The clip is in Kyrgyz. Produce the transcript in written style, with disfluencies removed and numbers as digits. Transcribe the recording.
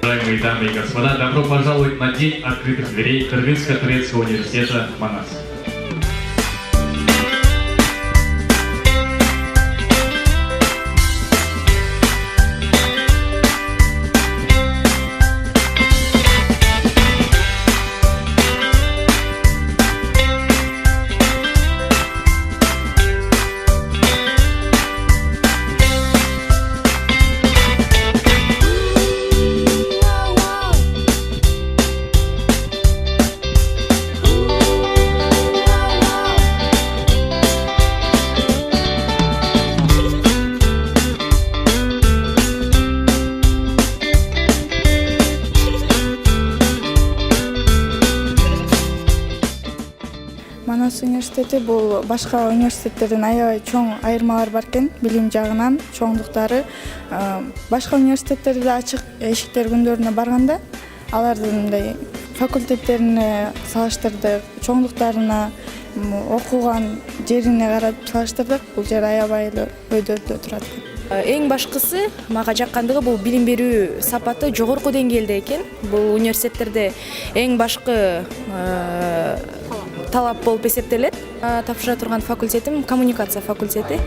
Уважаемые дамы и господа, добро пожаловать на День открытых дверей Кыргызско-турецкого университета Манас. Манас университети бул башка университеттерден аябай чоң айырмалар бар экен, билим жагынан чоңдуктары. Башка университеттерде ачык эшиктер күндөрүнө барганда, алардын мындай факультеттерине салыштырдык, чоңдуктарына, окуган жерине карап салыштырдык. Бул жер аябай эле өйдөрдө турат. Эң башкысы мага жаккандыгы бул билим берүү сапаты жогорку деңгээлде экен. Бул университеттерде эң башкы талап болуп эсептелет. Тапшыра турган факультетим коммуникация факультети.